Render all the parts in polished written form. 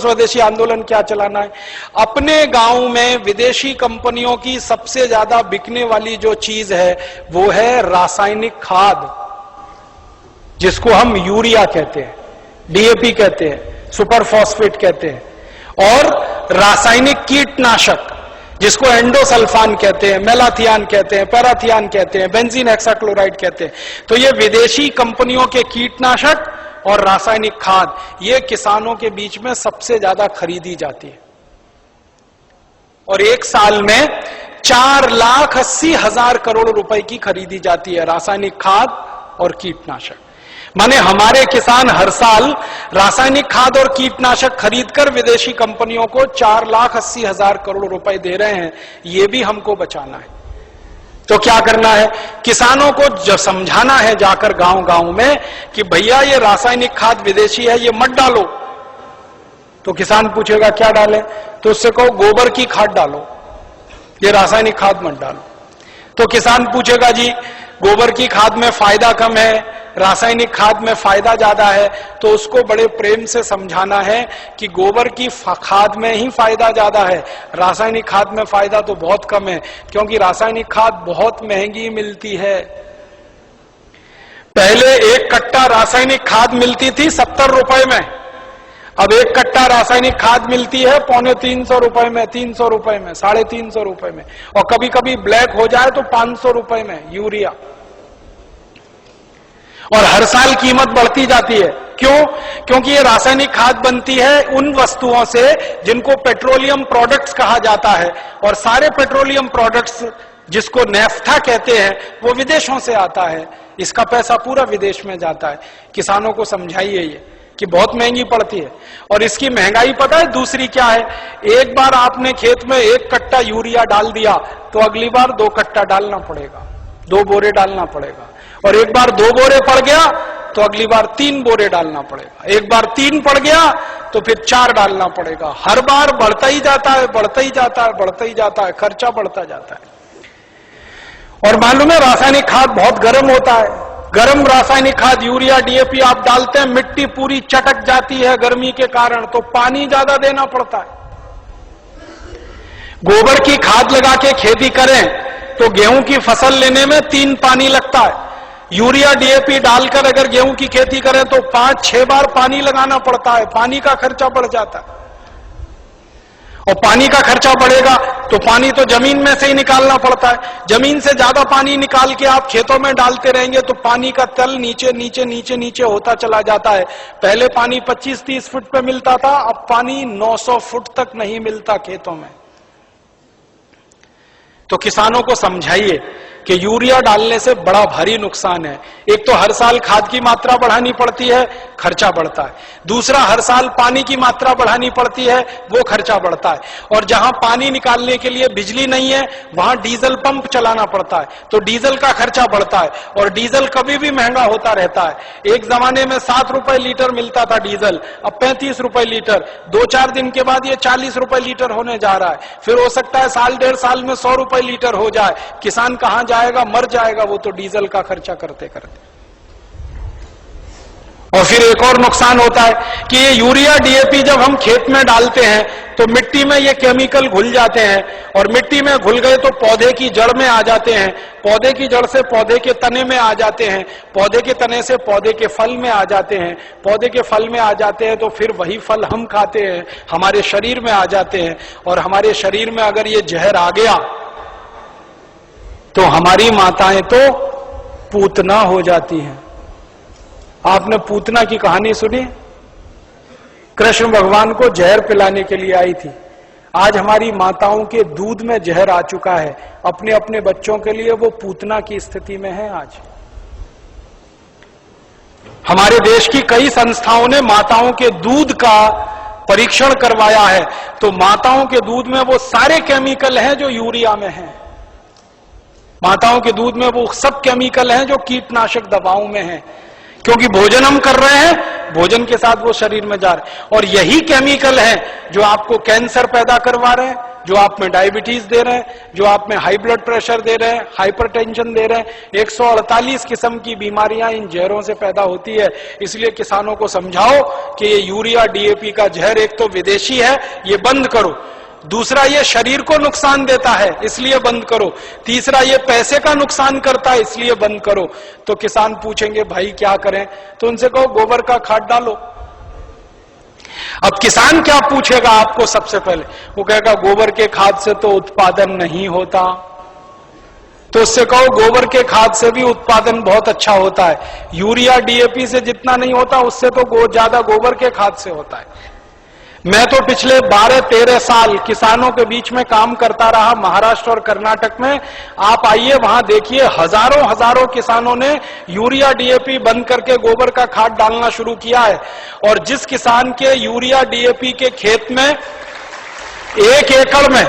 स्वदेशी आंदोलन क्या चलाना है? अपने गांव में विदेशी कंपनियों की सबसे ज्यादा बिकने वाली जो चीज है वो है रासायनिक खाद, जिसको हम यूरिया कहते हैं, डीएपी कहते हैं, सुपर फॉस्फेट कहते हैं, और रासायनिक कीटनाशक जिसको एंडोसल्फान कहते हैं, मेलाथियान कहते हैं, पैराथियान कहते हैं, बेंजीन हेक्साक्लोराइड कहते हैं। तो ये विदेशी कंपनियों के कीटनाशक और रासायनिक खाद ये किसानों के बीच में सबसे ज्यादा खरीदी जाती है, और एक साल में 4,80,000 करोड़ रुपए की खरीदी जाती है रासायनिक खाद और कीटनाशक। माने हमारे किसान हर साल रासायनिक खाद और कीटनाशक खरीदकर विदेशी कंपनियों को 4,80,000 करोड़ रुपए दे रहे हैं। ये भी हमको बचाना है। तो क्या करना है? किसानों को जो समझाना है जाकर गांव गांव में कि भैया ये रासायनिक खाद विदेशी है, ये मत डालो। तो किसान पूछेगा क्या डालें? तो उससे कहो गोबर की खाद डालो, ये रासायनिक खाद मत डालो। तो किसान पूछेगा जी गोबर की खाद में फायदा कम है, रासायनिक खाद में फायदा ज्यादा है। तो उसको बड़े प्रेम से समझाना है कि गोबर की खाद में ही फायदा ज्यादा है, रासायनिक खाद में फायदा तो बहुत कम है, क्योंकि रासायनिक खाद बहुत महंगी मिलती है। पहले एक कट्टा रासायनिक खाद मिलती थी 70 रुपए में, अब एक कट्टा रासायनिक खाद मिलती है 350 रुपए में, 300 रुपए में, 350 रुपए में, और कभी कभी ब्लैक हो जाए तो 500 रुपए में यूरिया। और हर साल कीमत बढ़ती जाती है। क्यों? क्योंकि ये रासायनिक खाद बनती है उन वस्तुओं से जिनको पेट्रोलियम प्रोडक्ट्स कहा जाता है, और सारे पेट्रोलियम प्रोडक्ट्स जिसको नेफ्था कहते हैं वो विदेशों से आता है। इसका पैसा पूरा विदेश में जाता है। किसानों को समझाइए ये कि बहुत महंगी पड़ती है। और इसकी महंगाई पता है दूसरी क्या है? एक बार आपने खेत में 1 कट्टा यूरिया डाल दिया तो अगली बार 2 कट्टा डालना पड़ेगा, 2 बोरे डालना पड़ेगा, और एक बार 2 बोरे पड़ गया तो अगली बार 3 बोरे डालना पड़ेगा, एक बार 3 पड़ गया तो फिर 4 डालना पड़ेगा। हर बार बढ़ता ही जाता है, बढ़ता ही जाता है, बढ़ता ही जाता है, खर्चा बढ़ता जाता है। और मालूम है रासायनिक खाद बहुत गर्म होता है। गर्म रासायनिक खाद यूरिया डीएपी आप डालते हैं, मिट्टी पूरी चटक जाती है गर्मी के कारण, तो पानी ज्यादा देना पड़ता है। गोबर की खाद लगा के खेती करें तो गेहूं की फसल लेने में 3 पानी लगता है। यूरिया डीएपी डालकर अगर गेहूं की खेती करें तो 5-6 बार पानी लगाना पड़ता है, पानी का खर्चा बढ़ जाता है। और पानी का खर्चा बढ़ेगा तो पानी तो जमीन में से ही निकालना पड़ता है। जमीन से ज्यादा पानी निकाल के आप खेतों में डालते रहेंगे तो पानी का तल नीचे नीचे नीचे नीचे होता चला जाता है। पहले पानी 25-30 फुट पे मिलता था, अब पानी 900 फुट तक नहीं मिलता खेतों में। तो किसानों को समझाइए कि यूरिया डालने से बड़ा भारी नुकसान है। एक तो हर साल खाद की मात्रा बढ़ानी पड़ती है, खर्चा बढ़ता है। दूसरा, हर साल पानी की मात्रा बढ़ानी पड़ती है, वो खर्चा बढ़ता है। और जहां पानी निकालने के लिए बिजली नहीं है वहां डीजल पंप चलाना पड़ता है, तो डीजल का खर्चा बढ़ता है। और डीजल कभी भी महंगा होता रहता है। एक जमाने में 7 रुपए लीटर मिलता था डीजल, अब 35 रुपए लीटर। 2-4 दिन के बाद ये 40 रुपए लीटर होने जा रहा है। फिर हो सकता है 1-1.5 साल में 100 रुपए लीटर हो जाए। किसान कहां जाएगा? मर जाएगा वो तो डीजल का खर्चा करते करते। और फिर एक और नुकसान होता है कि ये यूरिया डीएपी जब हम खेत में डालते हैं तो मिट्टी में ये केमिकल घुल जाते हैं, और मिट्टी में घुल गए तो पौधे की जड़ में आ जाते हैं, पौधे की जड़ से पौधे के तने में आ जाते हैं, पौधे के तने से पौधे के फल में आ जाते हैं, पौधे के फल में आ जाते हैं तो फिर वही फल हम खाते हैं, हमारे शरीर में आ जाते हैं। और हमारे शरीर में अगर ये जहर आ गया तो हमारी माताएं तो पूतना हो जाती हैं। आपने पूतना की कहानी सुनी? कृष्ण भगवान को जहर पिलाने के लिए आई थी। आज हमारी माताओं के दूध में जहर आ चुका है, अपने अपने बच्चों के लिए वो पूतना की स्थिति में है। आज हमारे देश की कई संस्थाओं ने माताओं के दूध का परीक्षण करवाया है, तो माताओं के दूध में वो सारे केमिकल हैं जो यूरिया में हैं। माताओं के दूध में वो सब केमिकल हैं जो कीटनाशक दवाओं में हैं, क्योंकि भोजन हम कर रहे हैं, भोजन के साथ वो शरीर में जा रहे हैं। और यही केमिकल हैं जो आपको कैंसर पैदा करवा रहे हैं, जो आप में डायबिटीज दे रहे हैं, जो आप में हाई ब्लड प्रेशर दे रहे हैं, हाइपरटेंशन दे रहे हैं। 148 किस्म की बीमारियां इन जहरों से पैदा होती है। इसलिए किसानों को समझाओ कि ये यूरिया डीएपी का जहर एक तो विदेशी है, ये बंद करो। दूसरा, ये शरीर को नुकसान देता है, इसलिए बंद करो। तीसरा, ये पैसे का नुकसान करता है, इसलिए बंद करो। तो किसान पूछेंगे भाई क्या करें? तो उनसे कहो गोबर का खाद डालो। अब किसान क्या पूछेगा आपको? सबसे पहले वो कहेगा गोबर के खाद से तो उत्पादन नहीं होता। तो उससे कहो गोबर के खाद से भी उत्पादन बहुत अच्छा होता है। यूरिया डीएपी से जितना नहीं होता उससे तो ज्यादा गोबर के खाद से होता है। मैं तो पिछले 12-13 साल किसानों के बीच में काम करता रहा, महाराष्ट्र और कर्नाटक में। आप आइए वहां देखिए, हजारों किसानों ने यूरिया डीएपी बंद करके गोबर का खाद डालना शुरू किया है। और जिस किसान के यूरिया डीएपी के खेत में 1 एकड़ में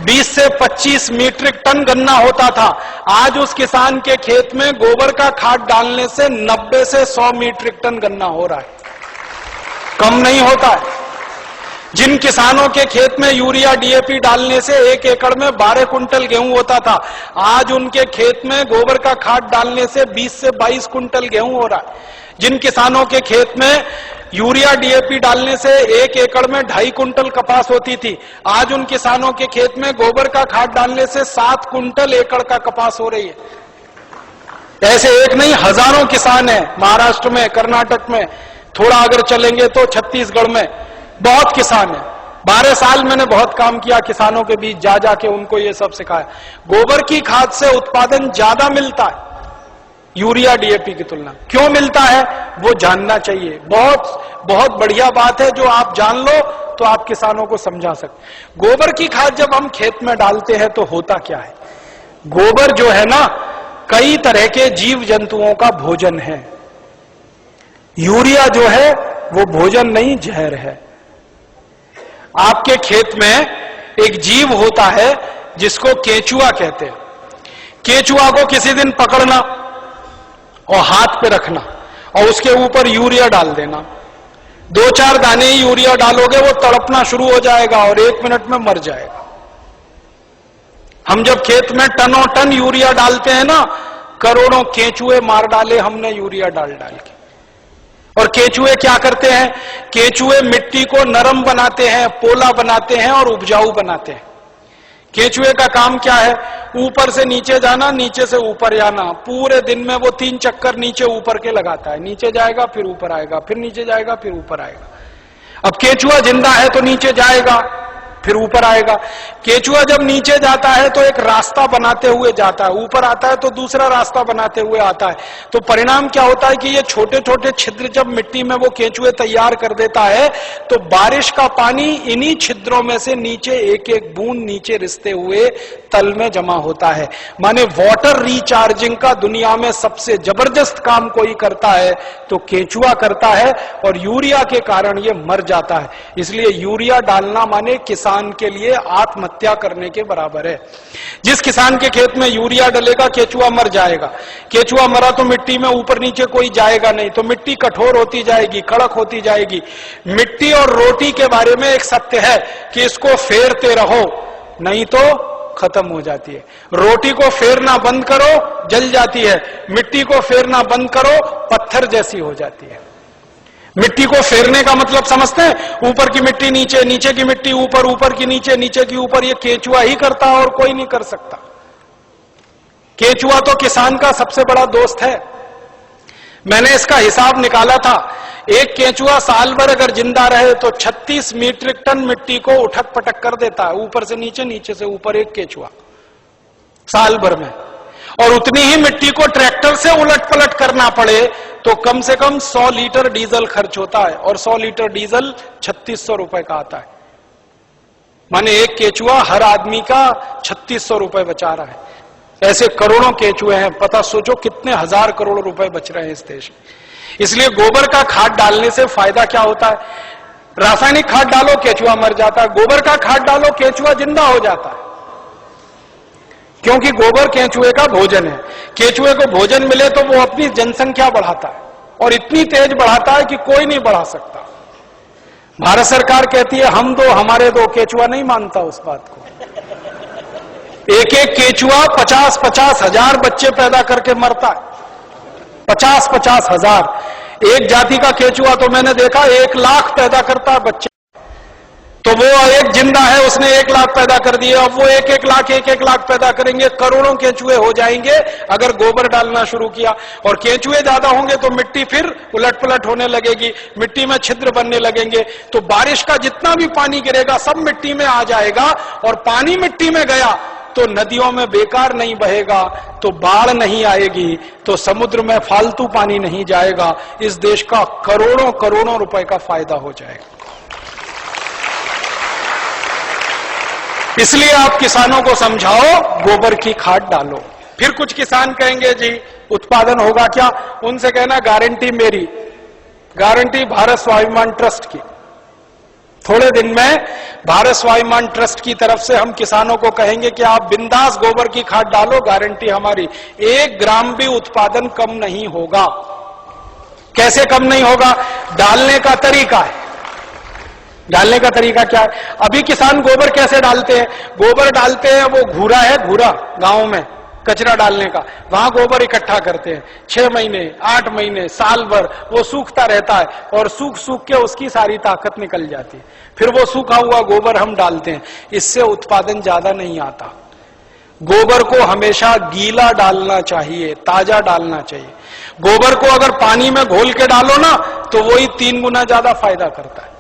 20 से 25 मीट्रिक टन गन्ना होता था, आज उस किसान के खेत में गोबर का खाद डालने से 90 से 100 मीट्रिक टन गन्ना हो रहा है, कम नहीं होता है। जिन किसानों के खेत में यूरिया डीएपी डालने से 1 एकड़ में 12 कुंटल गेहूं होता था, आज उनके खेत में गोबर का खाद डालने से 20 से 22 कुंटल गेहूं हो रहा है। जिन किसानों के खेत में यूरिया डीएपी डालने से 1 एकड़ में 2.5 कुंटल कपास होती थी, आज उन किसानों के खेत में गोबर का खाद डालने से 7 कुंटल एकड़ का कपास हो रही है। ऐसे एक नहीं, हजारों किसान हैं महाराष्ट्र में, कर्नाटक में, थोड़ा अगर चलेंगे तो छत्तीसगढ़ में बहुत किसान है। 12 साल मैंने बहुत काम किया किसानों के बीच, जा जाके उनको ये सब सिखाया। गोबर की खाद से उत्पादन ज्यादा मिलता है यूरिया डीएपी की तुलना। क्यों मिलता है वो जानना चाहिए। बहुत बढ़िया बात है, जो आप जान लो तो आप किसानों को समझा सकते। गोबर की खाद जब हम खेत में डालते हैं तो होता क्या है? गोबर जो है ना, कई तरह के जीव जंतुओं का भोजन है। यूरिया जो है वो भोजन नहीं, जहर है। आपके खेत में एक जीव होता है जिसको केंचुआ कहते हैं। केंचुआ को किसी दिन पकड़ना और हाथ पे रखना और उसके ऊपर यूरिया डाल देना। 2-4 दाने ही यूरिया डालोगे, वो तड़पना शुरू हो जाएगा और 1 मिनट में मर जाएगा। हम जब खेत में टनों टन यूरिया डालते हैं ना, करोड़ों केंचुए मार डाले हमने यूरिया डाल डाल के। और केंचुए क्या करते हैं? केंचुए मिट्टी को नरम बनाते हैं, पोला बनाते हैं और उपजाऊ बनाते हैं। केंचुए का काम क्या है? ऊपर से नीचे जाना, नीचे से ऊपर जाना। पूरे दिन में वो 3 चक्कर नीचे ऊपर के लगाता है। नीचे जाएगा फिर ऊपर आएगा, फिर नीचे जाएगा फिर ऊपर आएगा। अब केंचुआ जिंदा है तो नीचे जाएगा फिर ऊपर आएगा। केंचुआ जब नीचे जाता है तो एक रास्ता बनाते हुए जाता है, ऊपर आता है तो दूसरा रास्ता बनाते हुए आता है। तो परिणाम क्या होता है कि ये छोटे छोटे छिद्र जब मिट्टी में वो केंचुए तैयार कर देता है, तो बारिश का पानी इन्हीं छिद्रों में से नीचे एक एक बूंद नीचे रिसते हुए तल में जमा होता है। माने वाटर रिचार्जिंग का दुनिया में सबसे जबरदस्त काम कोई करता है तो केंचुआ करता है, और यूरिया के कारण ये मर जाता है। इसलिए यूरिया डालना माने किसान के लिए आत्महत्या करने के बराबर है। जिस किसान के खेत में यूरिया डलेगा, केंचुआ मर जाएगा। केंचुआ मरा तो मिट्टी में ऊपर नीचे कोई जाएगा नहीं, तो मिट्टी कठोर होती जाएगी, कड़क होती जाएगी। मिट्टी और रोटी के बारे में एक सत्य है कि इसको फेरते रहो, नहीं तो खत्म हो जाती है। रोटी को फेरना बंद करो, जल जाती है। मिट्टी को फेरना बंद करो, पत्थर जैसी हो जाती है। मिट्टी को फेरने का मतलब समझते हैं? ऊपर की मिट्टी नीचे, नीचे की मिट्टी ऊपर, ऊपर की नीचे, नीचे की ऊपर। ये केंचुआ ही करता है और कोई नहीं कर सकता। केंचुआ तो किसान का सबसे बड़ा दोस्त है। मैंने इसका हिसाब निकाला था, एक केंचुआ साल भर अगर जिंदा रहे तो 36 मीट्रिक टन मिट्टी को उठक पटक कर देता है, ऊपर से नीचे, नीचे से ऊपर, एक केंचुआ साल भर में। और उतनी ही मिट्टी को ट्रैक्टर से उलट पलट करना पड़े तो कम से कम 100 लीटर डीजल खर्च होता है, और 100 लीटर डीजल 3600 रुपए का आता है। माने एक केंचुआ हर आदमी का 3600 रुपए बचा रहा है। ऐसे करोड़ों केंचुए हैं, पता सोचो कितने हजार करोड़ रुपए बच रहे हैं इस देश में। इसलिए गोबर का खाद डालने से फायदा क्या होता है? रासायनिक खाद डालो, केंचुआ मर जाता है। गोबर का खाद डालो, केंचुआ जिंदा हो जाता है, क्योंकि गोबर केंचुए का भोजन है। केंचुए को भोजन मिले तो वो अपनी जनसंख्या बढ़ाता है, और इतनी तेज बढ़ाता है कि कोई नहीं बढ़ा सकता। भारत सरकार कहती है हम दो हमारे दो, केंचुआ नहीं मानता उस बात को। एक एक केचुआ 50-50 हजार बच्चे पैदा करके मरता है। 50-50 हजार। एक जाति का केचुआ तो मैंने देखा 1 लाख पैदा करता है बच्चे। तो वो एक जिंदा है, उसने 1 लाख पैदा कर दिए, अब वो 1-1 लाख पैदा करेंगे, करोड़ों केचुए हो जाएंगे अगर गोबर डालना शुरू किया। और केचुए ज्यादा होंगे तो मिट्टी फिर उलट पुलट होने लगेगी, मिट्टी में छिद्र बनने लगेंगे, तो बारिश का जितना भी पानी गिरेगा सब मिट्टी में आ जाएगा। और पानी मिट्टी में गया तो नदियों में बेकार नहीं बहेगा, तो बाढ़ नहीं आएगी, तो समुद्र में फालतू पानी नहीं जाएगा। इस देश का करोड़ों करोड़ों रुपए का फायदा हो जाएगा। इसलिए आप किसानों को समझाओ गोबर की खाद डालो। फिर कुछ किसान कहेंगे जी उत्पादन होगा क्या? उनसे कहना गारंटी मेरी, गारंटी भारत स्वाभिमान ट्रस्ट की। थोड़े दिन में भारत स्वाभिमान ट्रस्ट की तरफ से हम किसानों को कहेंगे कि आप बिंदास गोबर की खाद डालो, गारंटी हमारी, 1 ग्राम भी उत्पादन कम नहीं होगा। कैसे कम नहीं होगा? डालने का तरीका है। डालने का तरीका क्या है? अभी किसान गोबर कैसे डालते हैं? गोबर डालते हैं, वो घूरा है, घूरा गांव में कचरा डालने का, वहां गोबर इकट्ठा करते हैं। 6 महीने, 8 महीने, साल भर वो सूखता रहता है और सूख सूख के उसकी सारी ताकत निकल जाती है। फिर वो सूखा हुआ गोबर हम डालते हैं, इससे उत्पादन ज्यादा नहीं आता। गोबर को हमेशा गीला डालना चाहिए, ताजा डालना चाहिए। गोबर को अगर पानी में घोल के डालो ना तो वही 3 गुना ज्यादा फायदा करता है।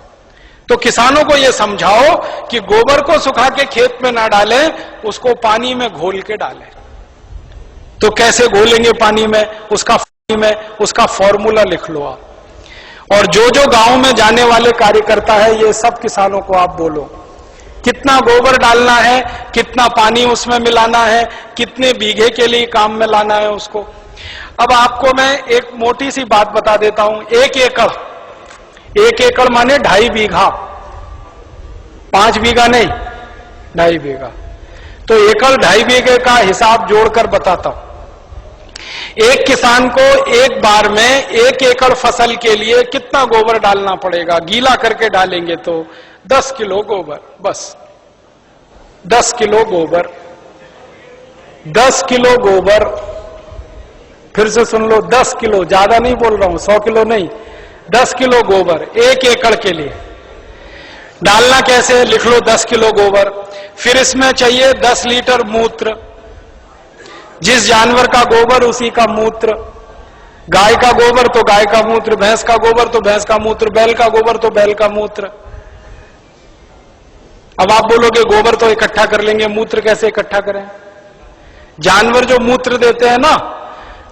तो किसानों को यह समझाओ कि गोबर को सुखा के खेत में ना डालें, उसको पानी में घोल के डालें। तो कैसे घोलेंगे पानी में? उसका फॉर्मूला लिख लो आप। और जो जो गांव में जाने वाले कार्यकर्ता है, ये सब किसानों को आप बोलो कितना गोबर डालना है, कितना पानी उसमें मिलाना है, कितने बीघे के लिए काम में लाना है उसको। अब आपको मैं एक मोटी सी बात बता देता हूं। 1 एकड़ माने 2.5 बीघा, 5 बीघा नहीं, 2.5 बीघा। तो एकड़ 2.5 बीघे का हिसाब जोड़कर बताता हूं। एक किसान को एक बार में 1 एकड़ फसल के लिए कितना गोबर डालना पड़ेगा? गीला करके डालेंगे तो 10 किलो गोबर, बस 10 किलो गोबर, 10 किलो गोबर। फिर से सुन लो, 10 किलो, ज्यादा नहीं बोल रहा हूं, 100 किलो नहीं, 10 किलो गोबर 1 एकड़ के लिए डालना। कैसे? लिख लो 10 किलो गोबर। फिर इसमें चाहिए 10 लीटर मूत्र, जिस जानवर का गोबर उसी का मूत्र। गाय का गोबर तो गाय का मूत्र, भैंस का गोबर तो भैंस का मूत्र, बैल का गोबर तो बैल का मूत्र। अब आप बोलोगे गोबर तो इकट्ठा कर लेंगे, मूत्र कैसे इकट्ठा करें? जानवर जो मूत्र देते हैं ना,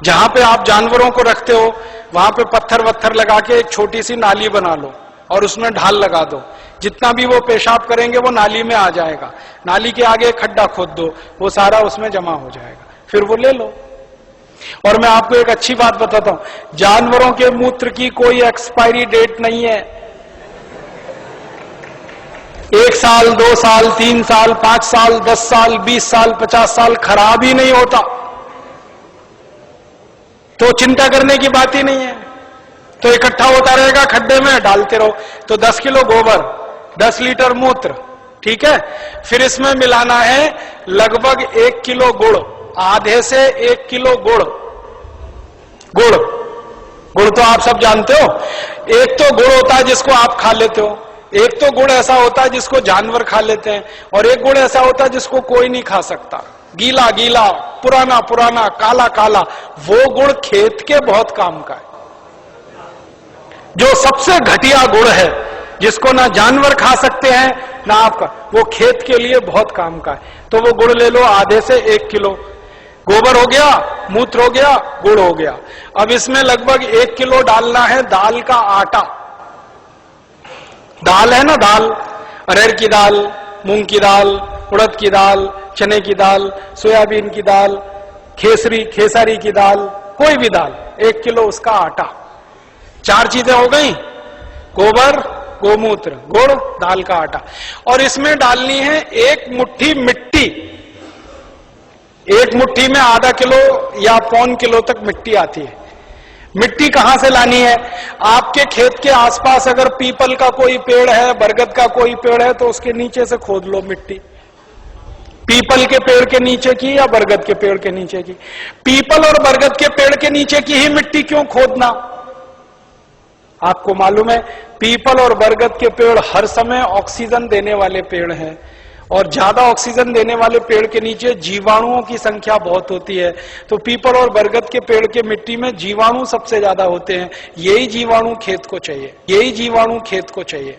जहां पे आप जानवरों को रखते हो वहां पे पत्थर वत्थर लगा के एक छोटी सी नाली बना लो और उसमें ढाल लगा दो। जितना भी वो पेशाब करेंगे वो नाली में आ जाएगा। नाली के आगे एक खड्डा खोद दो, वो सारा उसमें जमा हो जाएगा, फिर वो ले लो। और मैं आपको एक अच्छी बात बताता हूं, जानवरों के मूत्र की कोई एक्सपायरी डेट नहीं है। 1 साल, 2 साल, 3 साल, 5 साल, 10 साल, 20 साल, 50 साल खराब ही नहीं होता। तो चिंता करने की बात ही नहीं है। तो इकट्ठा होता रहेगा, खड्डे में डालते रहो। तो 10 किलो गोबर, 10 लीटर मूत्र, ठीक है। फिर इसमें मिलाना है लगभग 1 किलो गुड़, आधे से 1 किलो गुड़। गुड़ तो आप सब जानते हो। एक तो गुड़ होता है जिसको आप खा लेते हो, एक तो गुड़ ऐसा होता है जिसको जानवर खा लेते हैं, और एक गुड़ ऐसा होता है जिसको कोई नहीं खा सकता, गीला गीला, पुराना पुराना, काला काला। वो गुड़ खेत के बहुत काम का है। जो सबसे घटिया गुड़ है, जिसको ना जानवर खा सकते हैं ना आपका, वो खेत के लिए बहुत काम का है। तो वो गुड़ ले लो, आधे से 1 किलो। गोबर हो गया, मूत्र हो गया, गुड़ हो गया। अब इसमें लगभग 1 किलो डालना है दाल का आटा। दाल है ना, दाल, अरहर की दाल, मूंग की दाल, उड़द की दाल, चने की दाल, सोयाबीन की दाल, खेसारी की दाल, कोई भी दाल, 1 किलो उसका आटा। 4 चीजें हो गई, गोबर, गोमूत्र, गुड़, दाल का आटा। और इसमें डालनी है 1 मुट्ठी मिट्टी। 1 मुट्ठी में आधा किलो या 1.25 किलो तक मिट्टी आती है। मिट्टी कहां से लानी है? आपके खेत के आसपास अगर पीपल का कोई पेड़ है, बरगद का कोई पेड़ है, तो उसके नीचे से खोद लो मिट्टी। पीपल के पेड़ के नीचे की या बरगद के पेड़ के नीचे की? पीपल और बरगद के पेड़ के नीचे की ही मिट्टी क्यों खोदना? आपको मालूम है पीपल और बरगद के पेड़ हर समय ऑक्सीजन देने वाले पेड़ हैं, और ज्यादा ऑक्सीजन देने वाले पेड़ के नीचे जीवाणुओं की संख्या बहुत होती है। तो पीपल और बरगद के पेड़ के मिट्टी में जीवाणु सबसे ज्यादा होते हैं। यही जीवाणु खेत को चाहिए, यही जीवाणु खेत को चाहिए।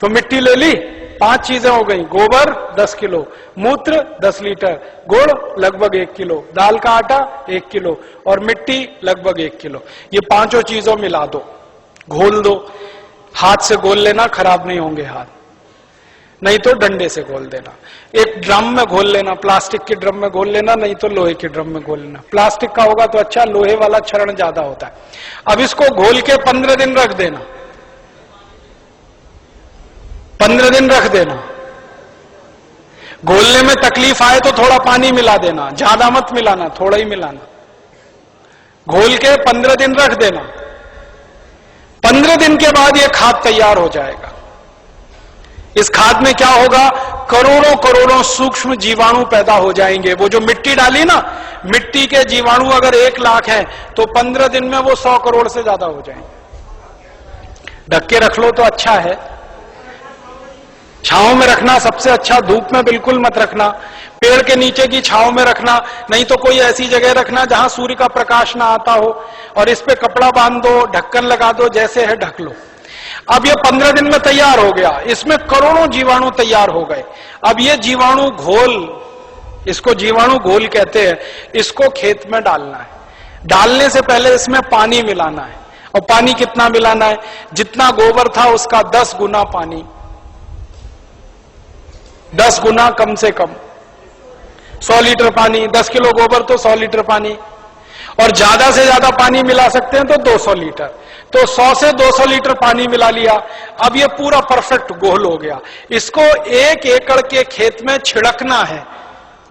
तो मिट्टी ले ली, 5 चीजें हो गई, गोबर 10 किलो, मूत्र 10 लीटर, गुड़ लगभग 1 किलो, दाल का आटा 1 किलो और मिट्टी लगभग 1 किलो। ये 5 चीजों मिला दो, घोल दो। हाथ से घोल लेना, खराब नहीं होंगे हाथ, नहीं तो डंडे से घोल देना। एक ड्रम में घोल लेना, प्लास्टिक के ड्रम में घोल लेना, नहीं तो लोहे के ड्रम में घोल लेना। प्लास्टिक का होगा तो अच्छा, लोहे वाला क्षरण ज्यादा होता है। अब इसको घोल के 15 दिन रख देना, 15 दिन रख देना। घोलने में तकलीफ आए तो थोड़ा पानी मिला देना, ज्यादा मत मिलाना, थोड़ा ही मिलाना। घोल के 15 दिन रख देना। 15 दिन के बाद यह खाद तैयार हो जाएगा। इस खाद में क्या होगा, करोड़ों करोड़ों सूक्ष्म जीवाणु पैदा हो जाएंगे। वो जो मिट्टी डाली ना, मिट्टी के जीवाणु अगर 1 लाख हैं तो 15 दिन में वो 100 करोड़ से ज्यादा हो जाएंगे। ढक के रख लो तो अच्छा है, छांव में रखना सबसे अच्छा, धूप में बिल्कुल मत रखना। पेड़ के नीचे की छांव में रखना, नहीं तो कोई ऐसी जगह रखना जहां सूर्य का प्रकाश ना आता हो, और इस पे कपड़ा बांध दो, ढक्कन लगा दो, जैसे है ढक लो। अब ये 15 दिन में तैयार हो गया, इसमें करोड़ों जीवाणु तैयार हो गए। अब ये जीवाणु घोल, इसको जीवाणु घोल कहते हैं, इसको खेत में डालना है। डालने से पहले इसमें पानी मिलाना है, और पानी कितना मिलाना है, जितना गोबर था उसका 10 गुना पानी, 10 गुना कम से कम। 100 लीटर पानी, 10 किलो गोबर तो 100 लीटर पानी, और ज्यादा से ज्यादा पानी मिला सकते हैं तो 200 लीटर। तो 100 से 200 लीटर पानी मिला लिया। अब ये पूरा परफेक्ट घोल हो गया। इसको 1 एकड़ के खेत में छिड़कना है,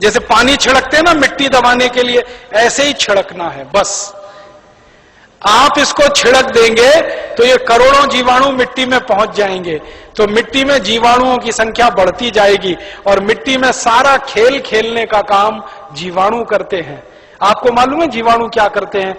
जैसे पानी छिड़कते हैं ना मिट्टी दबाने के लिए, ऐसे ही छिड़कना है बस। आप इसको छिड़क देंगे तो ये करोड़ों जीवाणु मिट्टी में पहुंच जाएंगे। तो मिट्टी में जीवाणुओं की संख्या बढ़ती जाएगी, और मिट्टी में सारा खेल खेलने का काम जीवाणु करते हैं। आपको मालूम है जीवाणु क्या करते हैं?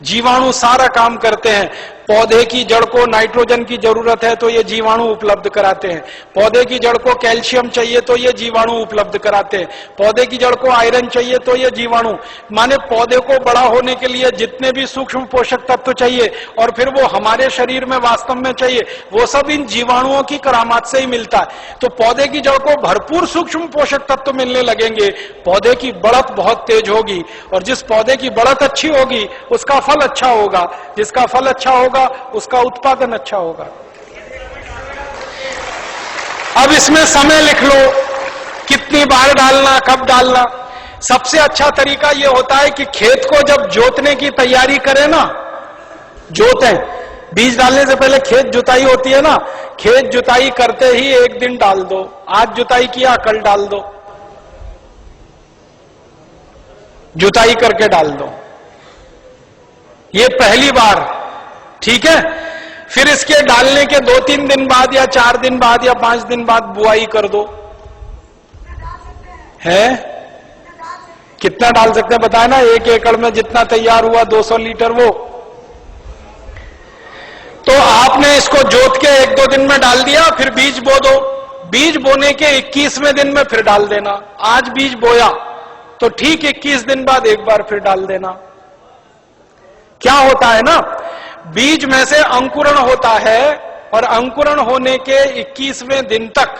जीवाणु सारा काम करते हैं। पौधे की जड़ को नाइट्रोजन की जरूरत है तो ये जीवाणु उपलब्ध कराते हैं। पौधे की जड़ को कैल्शियम चाहिए तो ये जीवाणु उपलब्ध कराते हैं। पौधे की जड़ को आयरन चाहिए तो ये जीवाणु, माने पौधे को बड़ा होने के लिए जितने भी सूक्ष्म पोषक तत्व चाहिए और फिर वो हमारे शरीर में वास्तव में चाहिए, वो सब इन जीवाणुओं की करामात से ही मिलता है। तो पौधे की जड़ को भरपूर सूक्ष्म पोषक तत्व मिलने लगेंगे, पौधे की बढ़त बहुत तेज होगी, और जिस पौधे की बढ़त अच्छी होगी उसका फल अच्छा होगा, जिसका फल अच्छा होगा उसका उत्पादन अच्छा होगा। अब इसमें समय लिख लो, कितनी बार डालना, कब डालना। सबसे अच्छा तरीका यह होता है कि खेत को जब जोतने की तैयारी करें ना, जोतें, बीज डालने से पहले खेत जुताई होती है ना, खेत जुताई करते ही 1 दिन डाल दो। आज जुताई किया, कल डाल दो, जुताई करके डाल दो। ये पहली बार, ठीक है। फिर इसके डालने के 2-3 दिन बाद या 4 दिन बाद या 5 दिन बाद बुआई कर दो। है कितना डाल सकते हैं बताए ना? 1 एकड़ में जितना तैयार हुआ 200 लीटर वो, तो आपने इसको जोत के 1-2 दिन में डाल दिया, फिर बीज बो दो। बीज बोने के 21वें दिन में फिर डाल देना। आज बीज बोया तो ठीक 21 दिन बाद एक बार फिर डाल देना। क्या होता है ना, बीज में से अंकुरण होता है, और अंकुरण होने के 21वें दिन तक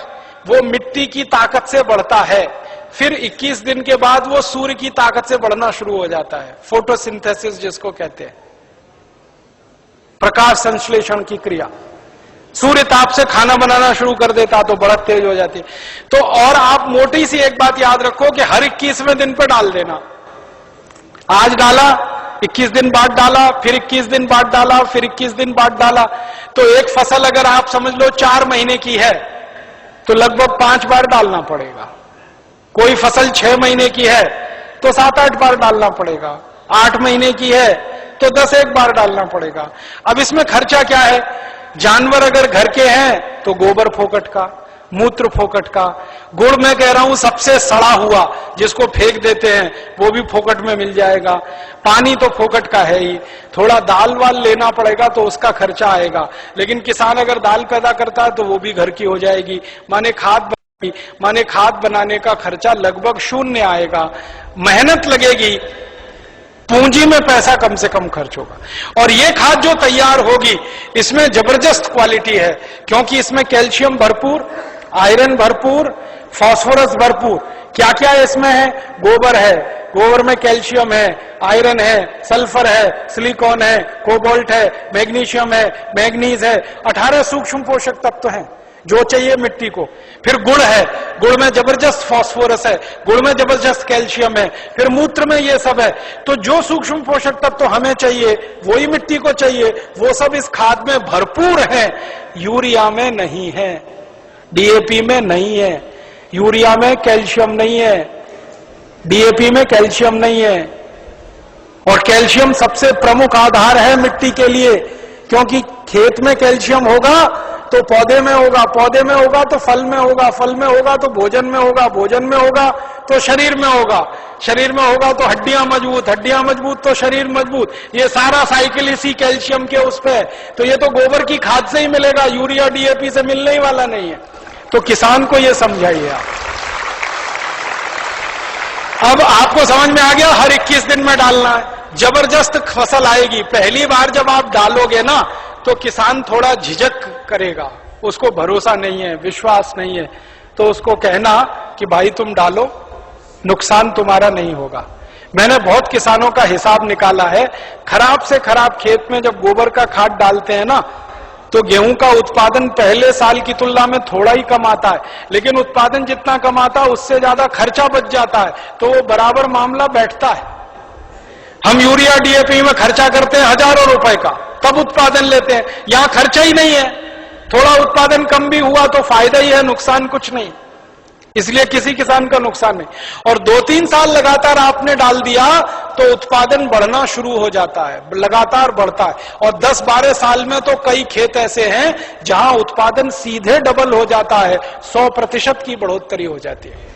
वो मिट्टी की ताकत से बढ़ता है। फिर 21 दिन के बाद वो सूर्य की ताकत से बढ़ना शुरू हो जाता है, फोटोसिंथेसिस जिसको कहते हैं, प्रकाश संश्लेषण की क्रिया। सूर्य ताप से खाना बनाना शुरू कर देता तो बढ़त तेज हो जाती। तो और आप मोटी सी एक बात याद रखो कि हर 21वें दिन पर डाल देना। आज डाला, 21 दिन बाद डाला, फिर 21 दिन बाद डाला, फिर 21 दिन बाद डाला। तो एक फसल अगर आप समझ लो 4 महीने की है तो लगभग 5 बार डालना पड़ेगा। कोई फसल 6 महीने की है तो 7-8 बार डालना पड़ेगा। 8 महीने की है तो 10-1 बार डालना पड़ेगा। अब इसमें खर्चा क्या है? जानवर अगर घर के हैं तो गोबर फोकट का, मूत्र फोकट का। गुड़ मैं कह रहा हूं सबसे सड़ा हुआ, जिसको फेंक देते हैं, वो भी फोकट में मिल जाएगा। पानी तो फोकट का है ही, थोड़ा दाल वाल लेना पड़ेगा तो उसका खर्चा आएगा, लेकिन किसान अगर दाल पैदा करता है तो वो भी घर की हो जाएगी। माने खाद बनाने का खर्चा लगभग शून्य आएगा। मेहनत लगेगी, पूंजी में पैसा कम से कम खर्च होगा। और ये खाद जो तैयार होगी इसमें जबरदस्त क्वालिटी है, क्योंकि इसमें कैल्शियम भरपूर, आयरन भरपूर, फास्फोरस भरपूर। क्या क्या इसमें है? गोबर है, गोबर में कैल्शियम है, आयरन है, सल्फर है, सिलिकॉन है, कोबाल्ट है, मैग्नीशियम है, मैग्नीज है, 18 सूक्ष्म पोषक तत्व हैं जो चाहिए मिट्टी को। फिर गुड़ है, गुड़ में जबरदस्त फास्फोरस है, गुड़ में जबरदस्त कैल्शियम है, फिर मूत्र में ये सब है। तो जो सूक्ष्म पोषक तत्व हमें चाहिए वही मिट्टी को चाहिए, वो सब इस खाद में भरपूर है। यूरिया में नहीं है, डीएपी में नहीं है, यूरिया में कैल्शियम नहीं है, डीएपी में कैल्शियम नहीं है। और कैल्शियम सबसे प्रमुख आधार है मिट्टी के लिए, क्योंकि खेत में कैल्शियम होगा तो पौधे में होगा, पौधे में होगा तो फल में होगा, फल में होगा तो भोजन में होगा, भोजन में होगा तो शरीर में होगा, शरीर में होगा तो हड्डियां मजबूत, हड्डियां मजबूत तो शरीर मजबूत। ये सारा साइकिल इसी कैल्शियम के उस पे है। तो ये तो गोबर की खाद से ही मिलेगा, यूरिया डीएपी से मिलने ही वाला नहीं है। तो किसान को ये समझाइए आप। अब आपको समझ में आ गया, हर 21 दिन में डालना है, जबरदस्त फसल आएगी। पहली बार जब आप डालोगे ना तो किसान थोड़ा झिझक करेगा, उसको भरोसा नहीं है, विश्वास नहीं है, तो उसको कहना कि भाई तुम डालो, नुकसान तुम्हारा नहीं होगा। मैंने बहुत किसानों का हिसाब निकाला है, खराब से खराब खेत में जब गोबर का खाद डालते हैं ना तो गेहूं का उत्पादन पहले साल की तुलना में थोड़ा ही कम आता है, लेकिन उत्पादन जितना कम आता है उससे ज्यादा खर्चा बच जाता है, तो वो बराबर मामला बैठता है। हम यूरिया डीएपी में खर्चा करते हैं हजारों रुपए का, तब उत्पादन लेते हैं। यहां खर्चा ही नहीं है, थोड़ा उत्पादन कम भी हुआ तो फायदा ही है, नुकसान कुछ नहीं, इसलिए किसी किसान का नुकसान नहीं। और 2-3 साल लगातार आपने डाल दिया तो उत्पादन बढ़ना शुरू हो जाता है, लगातार बढ़ता है। और 10-12 साल में तो कई खेत ऐसे हैं जहां उत्पादन सीधे डबल हो जाता है, 100% की बढ़ोतरी हो जाती है।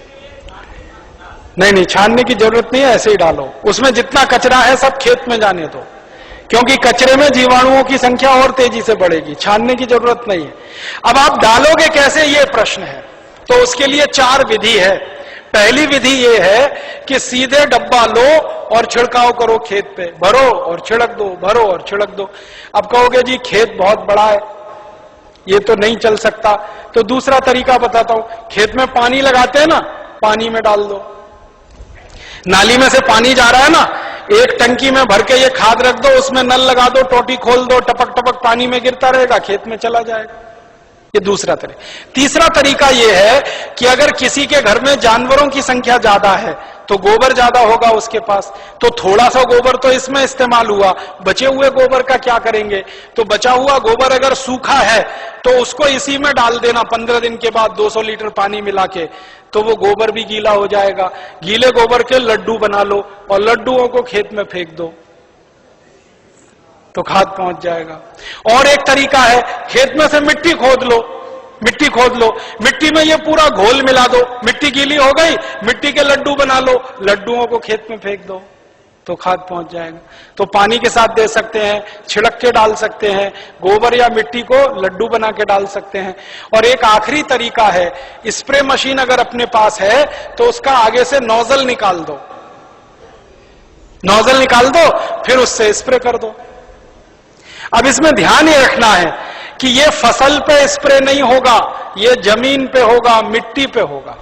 नहीं, छानने की जरूरत नहीं है, ऐसे ही डालो। उसमें जितना कचरा है सब खेत में जाने दो, क्योंकि कचरे में जीवाणुओं की संख्या और तेजी से बढ़ेगी, छानने की जरूरत नहीं है। अब आप डालोगे कैसे, ये प्रश्न है। तो उसके लिए 4 विधि है। पहली विधि ये है कि सीधे डब्बा लो और छिड़काव करो, खेत पे भरो और छिड़क दो, भरो और छिड़क दो। अब कहोगे जी खेत बहुत बड़ा है, ये तो नहीं चल सकता, तो दूसरा तरीका बताता हूं। खेत में पानी लगाते हैं ना, पानी में डाल दो। नाली में से पानी जा रहा है ना, एक टंकी में भर के ये खाद रख दो, उसमें नल लगा दो, टोटी खोल दो, टपक टपक पानी में गिरता रहेगा, खेत में चला जाएगा। ये दूसरा तरीका। तीसरा तरीका ये है कि अगर किसी के घर में जानवरों की संख्या ज्यादा है तो गोबर ज्यादा होगा उसके पास, तो थोड़ा सा गोबर तो इसमें इस्तेमाल हुआ, बचे हुए गोबर का क्या करेंगे? तो बचा हुआ गोबर अगर सूखा है तो उसको इसी में डाल देना 15 दिन के बाद 200 लीटर पानी मिला के, तो वो गोबर भी गीला हो जाएगा। गीले गोबर के लड्डू बना लो और लड्डुओं को खेत में फेंक दो तो खाद पहुंच जाएगा। और एक तरीका है, खेत में से मिट्टी खोद लो, मिट्टी खोद लो, मिट्टी में ये पूरा घोल मिला दो, मिट्टी गीली हो गई, मिट्टी के लड्डू बना लो, लड्डुओं को खेत में फेंक दो तो खाद पहुंच जाएगा। तो पानी के साथ दे सकते हैं, छिड़क के डाल सकते हैं, गोबर या मिट्टी को लड्डू बना के डाल सकते हैं। और एक आखिरी तरीका है, स्प्रे मशीन अगर अपने पास है तो उसका आगे से नोजल निकाल दो, नोजल निकाल दो, फिर उससे स्प्रे कर दो। अब इसमें ध्यान ये रखना है कि ये फसल पे स्प्रे नहीं होगा, ये जमीन पे होगा, मिट्टी पे होगा।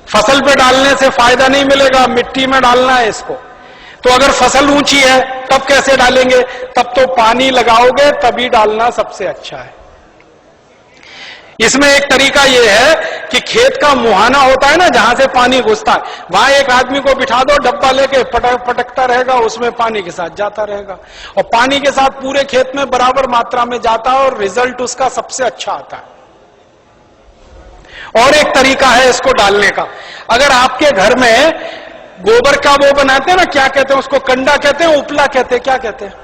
फसल पे डालने से फायदा नहीं मिलेगा, मिट्टी में डालना है इसको। तो अगर फसल ऊंची है तब कैसे डालेंगे? तब तो पानी लगाओगे तभी डालना सबसे अच्छा है। इसमें एक तरीका यह है कि खेत का मुहाना होता है ना, जहां से पानी घुसता है, वहां एक आदमी को बिठा दो, डब्बा लेके पटकता रहेगा, उसमें पानी के साथ जाता रहेगा और पानी के साथ पूरे खेत में बराबर मात्रा में जाता है और रिजल्ट उसका सबसे अच्छा आता है। और एक तरीका है इसको डालने का, अगर आपके घर में गोबर का वो बनाते हैं ना, क्या कहते हैं उसको, कंडा कहते हैं, उपला कहते हैं, क्या कहते हैं,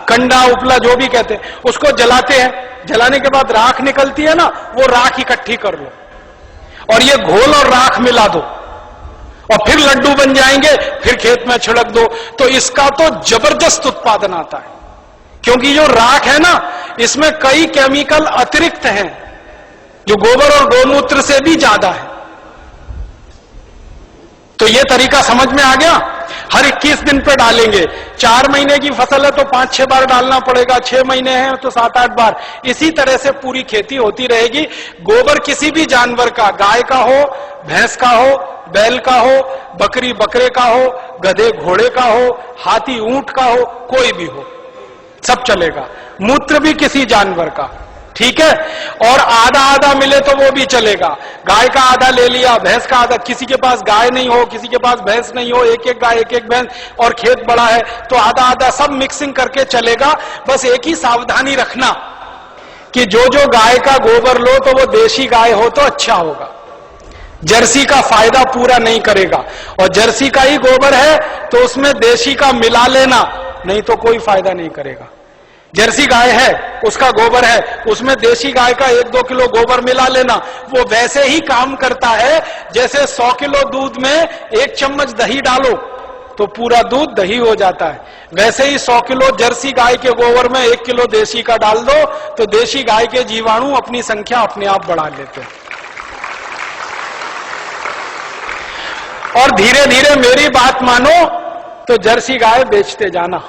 कंडा उपला जो भी कहते हैं, उसको जलाते हैं। जलाने के बाद राख निकलती है ना, वो राख इकट्ठी कर लो और ये घोल और राख मिला दो और फिर लड्डू बन जाएंगे, फिर खेत में छिड़क दो। तो इसका तो जबरदस्त उत्पादन आता है, क्योंकि जो राख है ना, इसमें कई केमिकल अतिरिक्त हैं जो गोबर और गौमूत्र से भी ज्यादा है। तो ये तरीका समझ में आ गया। हर 21 दिन पे डालेंगे। 4 महीने की फसल है तो 5-6 बार डालना पड़ेगा, 6 महीने हैं तो 7-8 बार। इसी तरह से पूरी खेती होती रहेगी। गोबर किसी भी जानवर का, गाय का हो, भैंस का हो, बैल का हो, बकरी बकरे का हो, गधे घोड़े का हो, हाथी ऊंट का हो, कोई भी हो, सब चलेगा। मूत्र भी किसी जानवर का, ठीक है। और आधा आधा मिले तो वो भी चलेगा। गाय का आधा ले लिया, भैंस का आधा, किसी के पास गाय नहीं हो, किसी के पास भैंस नहीं हो, एक एक गाय एक एक भैंस और खेत बड़ा है तो आधा आधा सब मिक्सिंग करके चलेगा। बस एक ही सावधानी रखना कि जो जो गाय का गोबर लो तो वो देशी गाय हो तो अच्छा होगा। जर्सी का फायदा पूरा नहीं करेगा, और जर्सी का ही गोबर है तो उसमें देशी का मिला लेना, नहीं तो कोई फायदा नहीं करेगा। जर्सी गाय है, उसका गोबर है, उसमें देशी गाय का 1-2 किलो गोबर मिला लेना, वो वैसे ही काम करता है जैसे 100 किलो दूध में 1 चम्मच दही डालो तो पूरा दूध दही हो जाता है। वैसे ही 100 किलो जर्सी गाय के गोबर में 1 किलो देशी का डाल दो तो देशी गाय के जीवाणु अपनी संख्या अपने आप बढ़ा लेते हैं। और धीरे धीरे मेरी बात मानो तो जर्सी गाय बेचते जाना,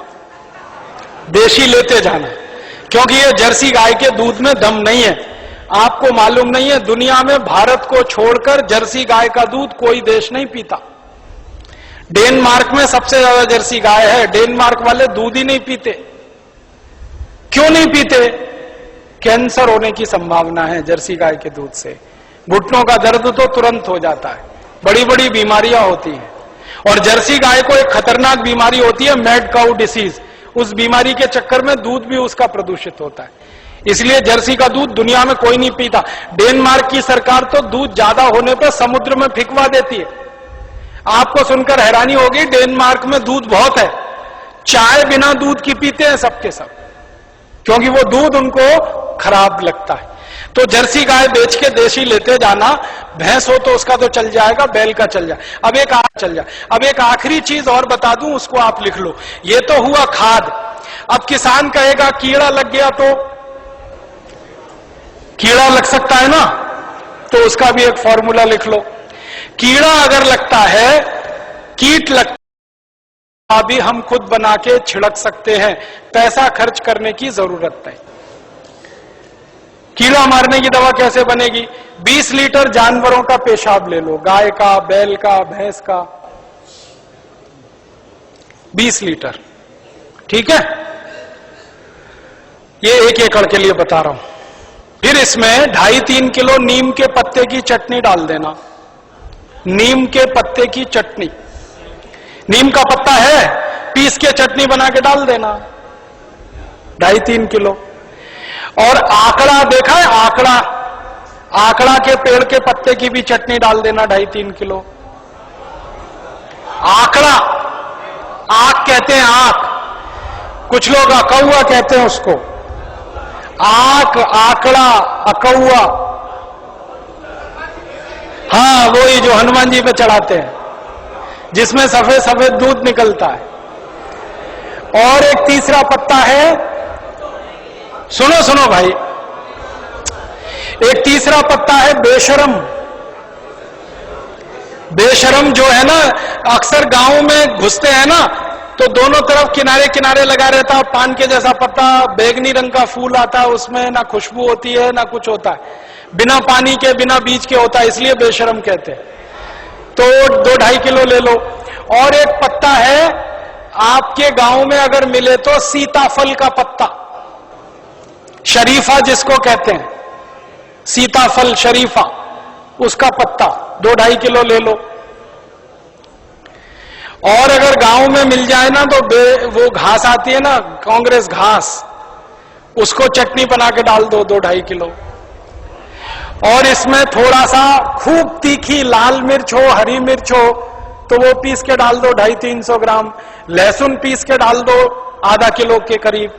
देशी लेते जाना, क्योंकि ये जर्सी गाय के दूध में दम नहीं है। आपको मालूम नहीं है, दुनिया में भारत को छोड़कर जर्सी गाय का दूध कोई देश नहीं पीता। डेनमार्क में सबसे ज्यादा जर्सी गाय है। डेनमार्क वाले दूध ही नहीं पीते। क्यों नहीं पीते? कैंसर होने की संभावना है जर्सी गाय के दूध से। घुटनों का दर्द तो तुरंत हो जाता है, बड़ी बड़ी बीमारियां होती हैं। और जर्सी गाय को एक खतरनाक बीमारी होती है, मैड काउ डिसीज। उस बीमारी के चक्कर में दूध भी उसका प्रदूषित होता है, इसलिए जर्सी का दूध दुनिया में कोई नहीं पीता। डेनमार्क की सरकार तो दूध ज्यादा होने पर समुद्र में फेंकवा देती है। आपको सुनकर हैरानी होगी, डेनमार्क में दूध बहुत है, चाय बिना दूध की पीते हैं सबके सब, क्योंकि वो दूध उनको खराब लगता है। तो जर्सी गाय बेच के देशी लेते जाना। भैंस हो तो उसका तो चल जाएगा, बैल का चल जाए। अब एक आखिरी चीज और बता दूं, उसको आप लिख लो। ये तो हुआ खाद। अब किसान कहेगा कीड़ा लग गया, तो कीड़ा लग सकता है ना, तो उसका भी एक फॉर्मूला लिख लो। कीड़ा अगर लगता है, कीट लगता भी हम खुद बना के छिड़क सकते हैं, पैसा खर्च करने की जरूरत नहीं। कीड़ा मारने की दवा कैसे बनेगी? 20 लीटर जानवरों का पेशाब ले लो, गाय का, बैल का, भैंस का, 20 लीटर, ठीक है। ये 1 एकड़ के लिए बता रहा हूं। फिर इसमें 2.5-3 किलो नीम के पत्ते की चटनी डाल देना। नीम के पत्ते की चटनी, नीम का पत्ता है, पीस के चटनी बना के डाल देना, 2.5-3 किलो। और आकड़ा देखा है? आकड़ा के पेड़ के पत्ते की भी चटनी डाल देना, 2.5-3 किलो। आकड़ा, आक कहते हैं, आक, कुछ लोग अकौआ कहते हैं उसको। आक, आकड़ा, अकौआ, हाँ वही जो हनुमान जी पे चढ़ाते हैं, जिसमें सफेद सफेद दूध निकलता है। और एक तीसरा पत्ता है, सुनो भाई, एक तीसरा पत्ता है बेशरम। बेशरम जो है ना, अक्सर गांव में घुसते हैं ना, तो दोनों तरफ किनारे किनारे लगा रहता है, पान के जैसा पत्ता, बैगनी रंग का फूल आता है, उसमें ना खुशबू होती है ना कुछ होता है, बिना पानी के बिना बीज के होता है, इसलिए बेशरम कहते हैं। तो 2-2.5 किलो ले लो। और एक पत्ता है, आपके गांव में अगर मिले तो सीताफल का पत्ता, शरीफा जिसको कहते हैं, सीताफल शरीफा, उसका पत्ता 2-2.5 किलो ले लो। और अगर गांव में मिल जाए ना तो वो घास आती है ना, कांग्रेस घास, उसको चटनी बना के डाल दो, 2-2.5 किलो। और इसमें थोड़ा सा खूब तीखी लाल मिर्च हो, हरी मिर्च हो, तो वो पीस के डाल दो, 250-300 ग्राम। लहसुन पीस के डाल दो, आधा किलो के करीब।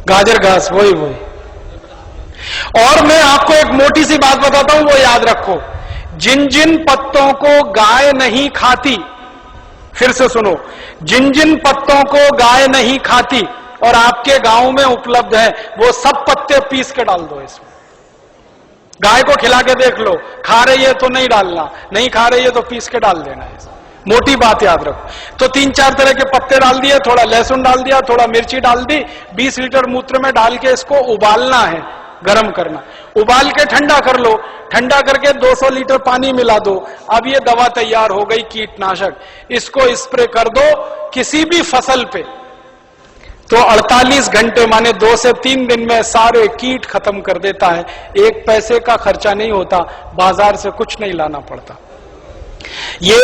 गाजर घास, वही। और मैं आपको एक मोटी सी बात बताता हूं, वो याद रखो। जिन जिन पत्तों को गाय नहीं खाती, फिर से सुनो, जिन जिन पत्तों को गाय नहीं खाती और आपके गांव में उपलब्ध है, वो सब पत्ते पीस के डाल दो इसमें। गाय को खिला के देख लो, खा रही है तो नहीं डालना, नहीं खा रही है तो पीस के डाल देना है। मोटी बात याद रखो। तो 3-4 तरह के पत्ते डाल दिए, थोड़ा लहसुन डाल दिया, थोड़ा मिर्ची डाल दी, 20 लीटर मूत्र में डाल के इसको उबालना है, गर्म करना, उबाल के ठंडा कर लो, ठंडा करके 200 लीटर पानी मिला दो। अब ये दवा तैयार हो गई, कीटनाशक। इसको स्प्रे कर दो किसी भी फसल पे, तो 48 घंटे माने 2 से 3 दिन में सारे कीट खत्म कर देता है। 1 पैसे का खर्चा नहीं होता, बाजार से कुछ नहीं लाना पड़ता। ये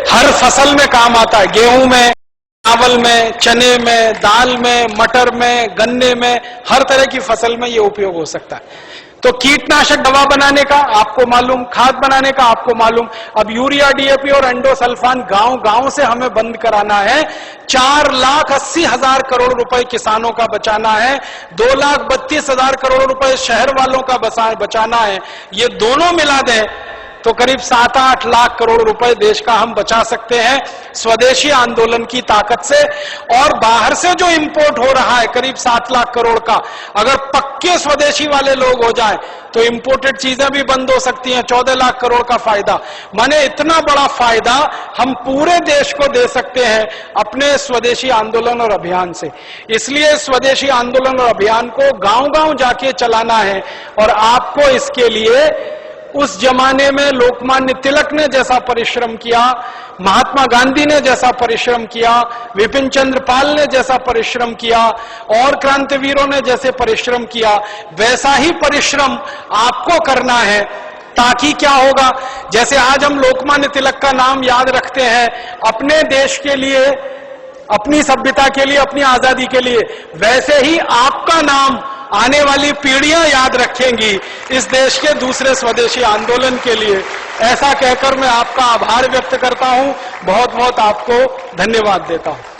हर फसल में काम आता है, गेहूं में, चावल में, चने में, दाल में, मटर में, गन्ने में, हर तरह की फसल में ये उपयोग हो सकता है। तो कीटनाशक दवा बनाने का आपको मालूम, खाद बनाने का आपको मालूम। अब यूरिया, डीएपी और एंडोसल्फान गांव गांव से हमें बंद कराना है। 4,80,000 करोड़ रुपए किसानों का बचाना है, 2,32,000 करोड़ रुपए शहर वालों का बचाना है। ये दोनों मिला दें तो करीब 7-8 लाख करोड़ रुपए देश का हम बचा सकते हैं स्वदेशी आंदोलन की ताकत से। और बाहर से जो इंपोर्ट हो रहा है करीब 7 लाख करोड़ का, अगर पक्के स्वदेशी वाले लोग हो जाएं तो इंपोर्टेड चीजें भी बंद हो सकती हैं। 14 लाख करोड़ का फायदा, माने इतना बड़ा फायदा हम पूरे देश को दे सकते हैं अपने स्वदेशी आंदोलन और अभियान से। इसलिए स्वदेशी आंदोलन और अभियान को गांव गांव जाके चलाना है। और आपको इसके लिए उस जमाने में लोकमान्य तिलक ने जैसा परिश्रम किया, महात्मा गांधी ने जैसा परिश्रम किया, विपिन चंद्र पाल ने जैसा परिश्रम किया और क्रांतिवीरों ने जैसे परिश्रम किया, वैसा ही परिश्रम आपको करना है। ताकि क्या होगा, जैसे आज हम लोकमान्य तिलक का नाम याद रखते हैं अपने देश के लिए, अपनी सभ्यता के लिए, अपनी आजादी के लिए, वैसे ही आपका नाम आने वाली पीढ़ियां याद रखेंगी इस देश के दूसरे स्वदेशी आंदोलन के लिए। ऐसा कहकर मैं आपका आभार व्यक्त करता हूं, बहुत बहुत आपको धन्यवाद देता हूं।